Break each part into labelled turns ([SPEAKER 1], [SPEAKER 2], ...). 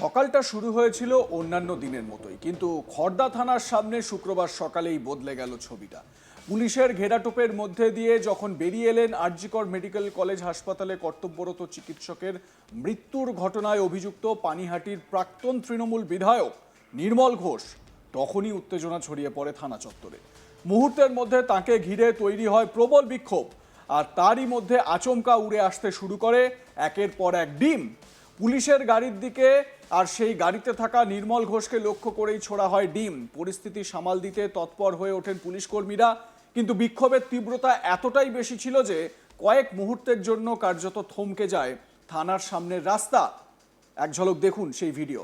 [SPEAKER 1] সকালটা শুরু হয়েছিল অন্যান্য দিনের মতোই, কিন্তু খড়দা থানার সামনে শুক্রবার সকালেই বদলে গেল ছবিটা। পুলিশের ঘেরাটোপের মধ্যে দিয়ে যখন বেরিয়ে এলেন আর.জি. কর মেডিকেল কলেজ হাসপাতালে কর্তব্যরত চিকিৎসকের মৃত্যুর ঘটনায় অভিযুক্ত পানিহাটির প্রাক্তন তৃণমূল বিধায়ক নির্মল ঘোষ, তখনই উত্তেজনা ছড়িয়ে পড়ে থানা চত্বরে। মুহূর্তের মধ্যে তাকে ঘিরে তৈরি হয় প্রবল বিক্ষোভ, আর তারই মধ্যে আচমকা উড়ে আসতে শুরু করে একের পর এক ডিম। পুলিশের গাড়ির দিকে আর সেই গাড়িতে থাকা নির্মল ঘোষকে লক্ষ্য করেই ছোড়া হয় ডিম। পরিস্থিতি সামাল দিতে তৎপর হয়ে ওঠেন পুলিশ কর্মীরা, কিন্তু বিক্ষোভের তীব্রতা এতটাই বেশি ছিল যে কয়েক মুহূর্তের জন্য কার্যত থমকে যায় থানার সামনের রাস্তা। এক ঝলক দেখুন সেই ভিডিও।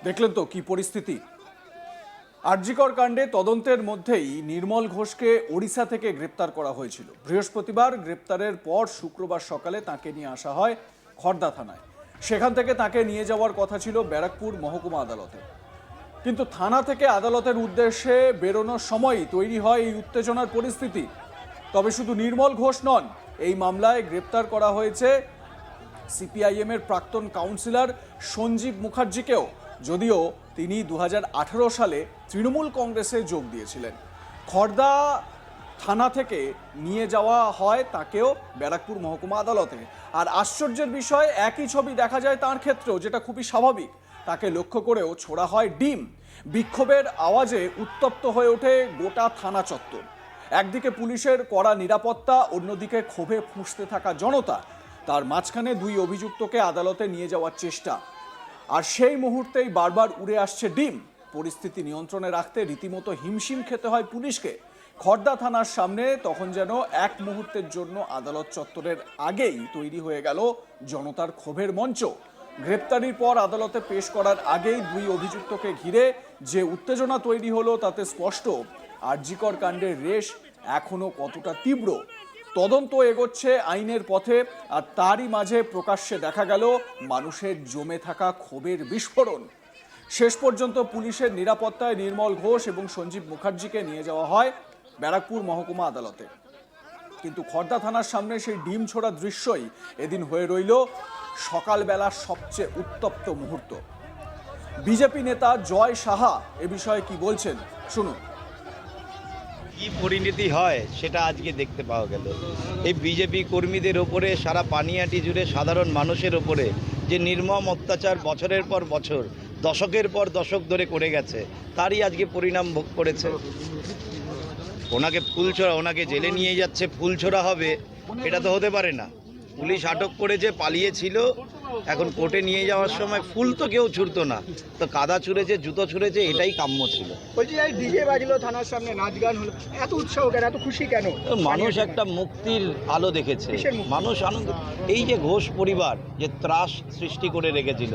[SPEAKER 1] দেখলেন তো কি পরিস্থিতি। আর.জি. কর কাণ্ডে তদন্তের মধ্যেই নির্মল ঘোষকে ওড়িশা থেকে গ্রেপ্তার করা হয়েছিল। বৃহস্পতিবার গ্রেপ্তারের পর শুক্রবার সকালে তাকে নিয়ে আসা হয় খড়দা থানায়। সেখান থেকে তাকে নিয়ে যাওয়ার কথা ছিল ব্যারাকপুর মহকুমা আদালতে, কিন্তু থানা থেকে আদালতের উদ্দেশ্যে বেরোনোর সময়ই তৈরি হয় এই উত্তেজনার পরিস্থিতি। তবে শুধু নির্মল ঘোষ নন, এই মামলায় গ্রেপ্তার করা হয়েছে সিপিআইএম এর প্রাক্তন কাউন্সিলর সঞ্জীব মুখার্জিকেও, যদিও তিনি 2018 সালে তৃণমূল কংগ্রেসে যোগ দিয়েছিলেন। খড়দা থানা থেকে নিয়ে যাওয়া হয় তাকেও ব্যারাকপুর মহকুমা আদালতে। আর আশ্চর্যের বিষয়, একই ছবি দেখা যায় তার ক্ষেত্রেও, যেটা খুবই স্বাভাবিক। তাকে লক্ষ্য করেও ছোড়া হয় ডিম। বিক্ষোভের আওয়াজে উত্তপ্ত হয়ে ওঠে গোটা থানা চত্বর। একদিকে পুলিশের কড়া নিরাপত্তা, অন্যদিকে ক্ষোভে ফুঁসতে থাকা জনতা। তার মাঝখানে দুই অভিযুক্তকে আদালতে নিয়ে যাওয়ার চেষ্টা, আর সেই মুহূর্তেই বারবার উড়ে আসছে ডিম। পরিস্থিতি নিয়ন্ত্রণে রাখতে রীতিমতো হিমশিম খেতে হয় পুলিশকে। খড়দা থানার সামনে তখন যেন এক মুহূর্তের জন্য আদালত চত্বরের আগেই তৈরি হয়ে গেল জনতার ক্ষোভের মঞ্চ। গ্রেপ্তারির পর আদালতে পেশ করার আগেই দুই অভিযুক্তকে ঘিরে যে উত্তেজনা তৈরি হলো তাতে স্পষ্ট আর.জি. কর কাণ্ডের রেশ এখনো কতটা তীব্র। তদন্ত এগোচ্ছে আইনের পথে, আর তারই মাঝে প্রকাশ্যে দেখা গেল মানুষের জমে থাকা ক্ষোভের বিস্ফোরণ। শেষ পর্যন্ত পুলিশের নিরাপত্তায় নির্মল ঘোষ এবং সঞ্জীব মুখার্জিকে নিয়ে যাওয়া হয় ব্যারাকপুর মহকুমা আদালতে। কিন্তু খড়দা থানার সামনে সেই ডিম ছোড়া দৃশ্যই এদিন হয়ে রইল সকালবেলার সবচেয়ে উত্তপ্ত মুহূর্ত। বিজেপি নেতা জয় সাহা এ বিষয়ে কি বলছেন শুনুন।
[SPEAKER 2] কি পরিণতি হয় সেটা আজকে দেখতে পাওয়া গেল। এই বিজেপি কর্মীদের ওপরে, সারা পানিহাটি জুড়ে সাধারণ মানুষের ওপরে যে নির্মম অত্যাচার বছরের পর বছর, দশকের পর দশক ধরে করে গেছে, তারই আজকে পরিণাম ভোগ করেছে। ওনাকে ফুলছোড়া, ওনাকে জেলে নিয়ে যাচ্ছে, ফুলছোড়া হবে, এটা তো হতে পারে না। পুলিশ আটক করেছে, পালিয়েছিল, এখন কোর্টে নিয়ে যাওয়ার সময় ফুল তো কেউ ছুড়তো না, তো কাদা ছুঁড়েছে, জুতো ছুঁড়েছে, এটাই কাম্য ছিল।
[SPEAKER 3] বলছি এই ডিজে বাজলো থানার সামনে, নাচ গান হলো, এত উৎসাহ কেন, এত খুশি কেন?
[SPEAKER 2] মানুষ একটা মুক্তির আলো দেখেছে,
[SPEAKER 3] কিসের মুক্তি?
[SPEAKER 2] মানুষ আনন্দ। এই যে ঘোষ পরিবার যে ত্রাস সৃষ্টি করে রেখেছিল,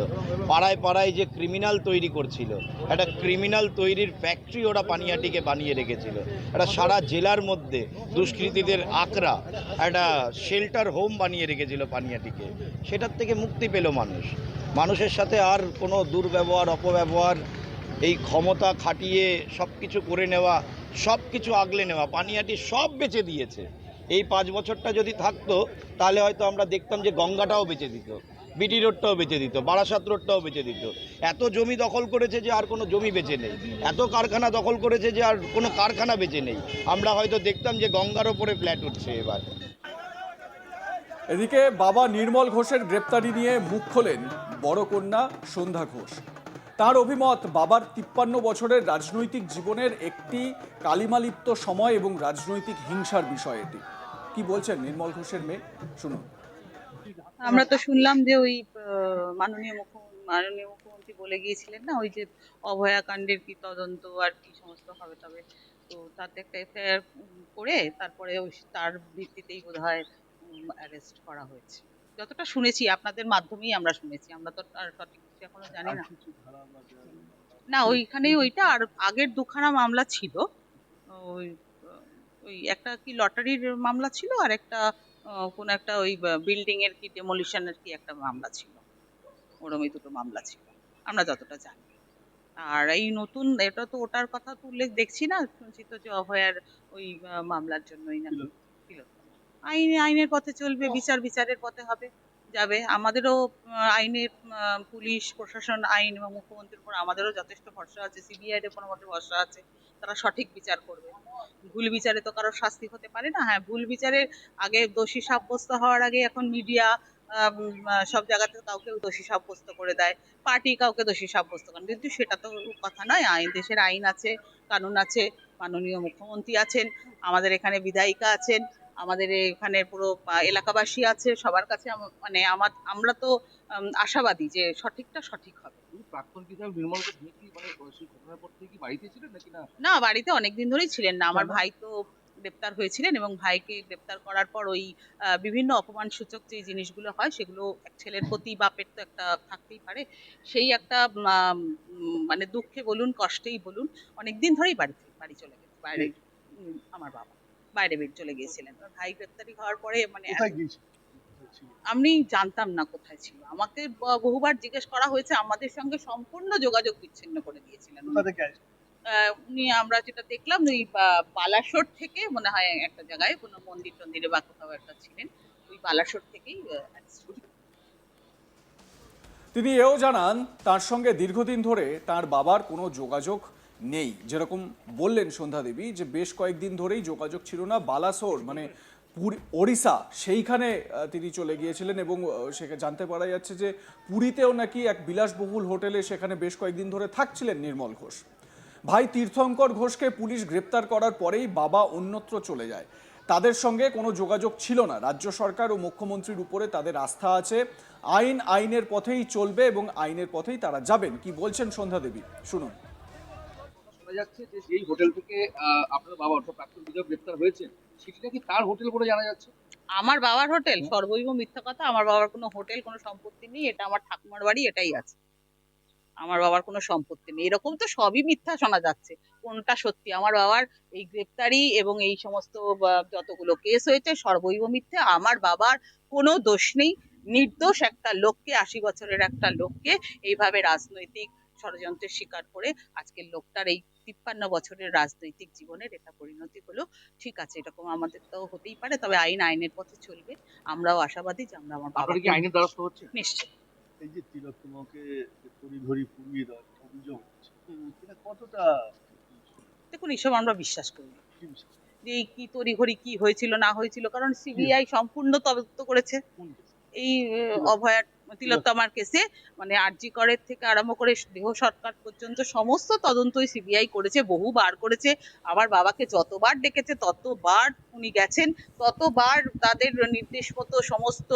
[SPEAKER 2] পাড়ায় পাড়ায় যে ক্রিমিনাল তৈরি করছিল, একটা ক্রিমিনাল তৈরির ফ্যাক্টরি ওরা পানিহাটিকে বানিয়ে রেখেছিল, একটা সারা জেলার মধ্যে দুষ্কৃতীদের আকড়া, একটা শেল্টার হোম বানিয়ে রেখেছিল পানিহাটিকে, সেটার থেকে মুক্তি পেল মানুষ। মানুষের সাথে আর কোনো দুর্ব্যবহার, অপব্যবহার, এই ক্ষমতা খাটিয়ে সব কিছু করে নেওয়া, সব কিছু আগলে নেওয়া, পানিহাটি সব বেচে দিয়েছে। এই 5 বছরটা যদি থাকতো তাহলে হয়তো আমরা দেখতাম যে গঙ্গাটাও বেচে দিত, বিটি রোডটাও বেচে দিত, বারাসাত রোডটাও বেচে দিত। এত জমি দখল করেছে যে আর কোনো জমি বেচে নেই, এত কারখানা দখল করেছে যে আর কোনো কারখানা বেচে নেই। আমরা হয়তো দেখতাম যে গঙ্গার ওপরে ফ্ল্যাট উঠছে এবার।
[SPEAKER 1] এদিকে বাবা নির্মল ঘোষের গ্রেপ্তারি নিয়ে মুখ খোলেন বড় কন্যা সন্ধ্যা ঘোষ। তার অভিমত, বাবার 53 বছরের রাজনৈতিক জীবনের একটি কালিমালিপ্ত সময় এবং রাজনৈতিক হিংসার বিষয় এটি। কি বলছেন নির্মল ঘোষের মেয়ে, শুনুন।
[SPEAKER 4] আমরা তো শুনলাম যে ওই মাননীয় মুখ্যমন্ত্রী বলে গিয়েছিলেন না, ওই যে অভয়াকাণ্ডের কি তদন্ত আর কি সমস্ত হবে, তবে তো তাতে একটা এফআইআর করে তারপরে ওই তার ভিত্তিতেই বোধহয় অ্যারেস্ট করা হয়েছে, যতটা শুনেছি। আপনাদের মাধ্যমেই আমরা শুনেছি, আমরা তো আর সঠিক কিছু এখনো জানি না। না, ওইখানে ওইটা আর আগের দুখানা মামলা ছিল। ওই ওই একটা কি লটারির মামলা ছিল, আর একটা কোন একটা ওই বিল্ডিং এর কি ডেমোলিশনের কি একটা মামলা ছিল। ওরম এই দুটো মামলা ছিল আমরা যতটা জানি। আর এই নতুন এটা তো ওটার কথা তো উল্লেখ দেখছি না, শুনছি তো যে অভয়ার ওই মামলার জন্যই না আইনের পথে চলবে, বিচারের পথে হবে, যাবে। আমাদেরও আইনের পুলিশ প্রশাসন, আইন এবং মুখ্যমন্ত্রীর উপর আমাদেরও যথেষ্ট ভরসা আছে, সিবিআই এর কোনো মতে ভরসা আছে, তারা সঠিক বিচার করবে। ভুল বিচারে তো কারোর শাস্তি হতে পারে না। হ্যাঁ, ভুল বিচারে আগে দোষী সাব্যস্ত হওয়ার আগে এখন মিডিয়া সব জায়গাতে কাউকে দোষী সাব্যস্ত করে দেয়, পার্টি কাউকে দোষী সাব্যস্ত করে, কিন্তু সেটা তো কথা নয়। দেশের আইন আছে, কানুন আছে, মাননীয় মুখ্যমন্ত্রী আছেন, আমাদের এখানে বিধায়িকা আছেন, আমাদের এখানে পুরো এলাকাবাসী আছে, সবার কাছে মানে আমরা তো আশাবাদী যে সঠিকটা সঠিক হবে।
[SPEAKER 5] প্রাক্তন বিধায়ক নির্মল ঘোষ কি মানে সেই ঘটনার পর থেকে কি বাড়িতে ছিলেন নাকি না?
[SPEAKER 4] না, বাড়িতে অনেকদিন ধরেই ছিলেন না। আমার ভাই তো গ্রেপ্তার হয়েছিলেন, এবং ভাইকে গ্রেপ্তার করার পর ওই বিভিন্ন অপমান সূচক যে জিনিসগুলো হয়, সেগুলো ছেলের প্রতি বাপের তো একটা থাকতেই পারে, সেই একটা মানে দুঃখে বলুন, কষ্টেই বলুন, অনেকদিন ধরেই বাড়ি চলে গেছে বাইরে। আমার বাবা বাইরে চলে গিয়েছিলেন। ভাই গ্রেপ্তারি হওয়ার পরে মানে আমি জানতাম না কোথায় ছিল। আমাকে বহুবার জিজ্ঞেস করা হয়েছে, আমাদের সঙ্গে সম্পূর্ণ যোগাযোগ বিচ্ছিন্ন করে দিয়েছিলেন উনি। আমরা যেটা দেখলাম ওই বালাসোর থেকে মনে হয় একটা জায়গায় কোনো মন্দিরে বা কোথাও একটা ছিলেন, ওই বালাসোর থেকেই
[SPEAKER 1] তিনি এও জানান, তার সঙ্গে দীর্ঘদিন ধরে তার বাবার কোনো যোগাযোগ নেই। যেরকম বললেন সন্ধ্যা দেবী যে বেশ কয়েকদিন ধরেই যোগাযোগ ছিল না। বালাসোর মানে ওড়িশা, সেইখানে তিনি চলে গিয়েছিলেন, এবং সেখানে জানতে পারা যাচ্ছে যে পুরীতেও নাকি এক বিলাসবহুল হোটেলে সেখানে বেশ কয়েকদিন ধরে থাকছিলেন নির্মল ঘোষ। ভাই তীর্থঙ্কর ঘোষকে পুলিশ গ্রেপ্তার করার পরেই বাবা অন্যত্র চলে যায়। তাদের সঙ্গে কোনো যোগাযোগ ছিল না। রাজ্য সরকার ও মুখ্যমন্ত্রীর উপরে তাদের আস্থা আছে। আইনের পথেই চলবে এবং আইনের পথেই তারা যাবেন। কি বলছেন সন্ধ্যা দেবী, শুনুন।
[SPEAKER 5] শোনা যাচ্ছে যে যেই হোটেল থেকে আপনার বাবা অর্থাৎ প্রাক্তন বিধায়ক গ্রেপ্তার হয়েছেন, সেটি নাকি তার হোটেল বলে জানা যাচ্ছে।
[SPEAKER 4] আমার বাবার হোটেল? সর্বৈব মিথ্যা কথা। আমার বাবার কোনো হোটেল, কোনো সম্পত্তি নেই। এটা আমার ঠাকুমার বাড়ি, এটাই আছে। আমার বাবার কোনো সম্পত্তি নেই। এরকম তো সবই মিথ্যা শোনা যাচ্ছে, কোনটা সত্যি? আমার বাবার এই গ্রেপ্তারি এবং এই সমস্ত যতগুলো কেস হয়েছে সর্বৈব মিথ্যে। আমার বাবার কোনো দোষ নেই। নির্দোষ একটা লোককে, 80 বছরের একটা লোককে এইভাবে রাজনৈতিক ষড়যন্ত্রের শিকার করে আজকের লোকটার এই 53 বছরের রাজনৈতিক জীবনের এটা পরিণতি হলো। ঠিক আছে, এরকম আমাদের তো হতেই পারে, তবে আইনের পথে চলবে। আমরাও আশাবাদী যে আমরা আমার
[SPEAKER 5] আপনার কি
[SPEAKER 4] বাবা
[SPEAKER 5] আইনের দ্বারস্থ হচ্ছে?
[SPEAKER 4] নিশ্চয়।
[SPEAKER 6] এই যে তিলোত্তমাকে তড়িঘড়ি পুড়িয়ে দেওয়ার অভিযোগ হচ্ছে, এটা কতটা?
[SPEAKER 4] দেখুন, এসব আমরা বিশ্বাস করি না,
[SPEAKER 6] কি বিষয়?
[SPEAKER 4] যে এই কি তড়িঘড়ি কি হয়েছিল না হয়েছিল, কারণ সিবিআই সম্পূর্ণ তদন্ত করেছে। এই অভয়ার তিলোত্তমার কেসে মানে আরজি করের থেকে আরম্ভ করে দেহ সরকার পর্যন্ত সমস্ত তদন্তই সিবিআই করেছে, বহুবার করেছে। আমার বাবাকে যতবার ডেকেছে ততবার উনি গেছেন, ততবার তাদের নির্দেশ মতো সমস্ত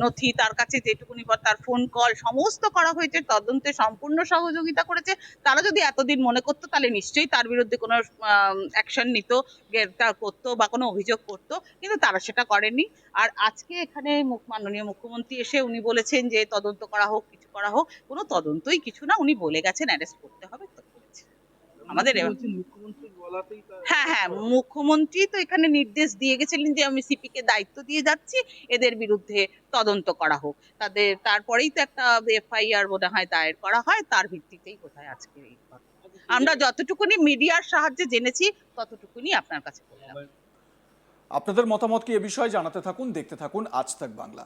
[SPEAKER 4] নথি তার কাছে যেটুকুনি তার ফোন কল সমস্ত করা হয়েছে, তদন্তে সম্পূর্ণ সহযোগিতা করেছে। তারা যদি এতদিন মনে করতো তাহলে নিশ্চয়ই তার বিরুদ্ধে কোনো অ্যাকশন নিত, গ্রেফতার করতো বা কোনো অভিযোগ করতো, কিন্তু তারা সেটা করেনি। আর আজকে এখানে মাননীয় মুখ্যমন্ত্রী এসে উনি বলেছেন যে তদন্ত করা হোক, কিছু করা হোক, কোনো তদন্তই কিছু না, উনি বলে গেছেন অ্যারেস্ট করতে হবে, তো করেছে। আমাদের
[SPEAKER 5] মুখ্যমন্ত্রীর বলাতেই
[SPEAKER 4] হ্যাঁ, মুখ্যমন্ত্রী তো এখানে নির্দেশ দিয়ে গেছিলেন যে আমি সিপি কে দায়িত্ব দিয়ে যাচ্ছি, এদের বিরুদ্ধে তদন্ত করা হোক। তারপরেই তো একটা এফআইআর বোধ হয় দায়ের করা হয়, তার ভিত্তিতেই বোধহয় আজকে এই ঘটনা। আমরা যতটুকুনি মিডিয়ার সাহায্যে জেনেছি ততটুকুনি আপনার কাছে বললাম।
[SPEAKER 1] আপনাদের মতামত কি এ বিষয়ে জানাতে থাকুন, দেখতে থাকুন আজ তাক বাংলা।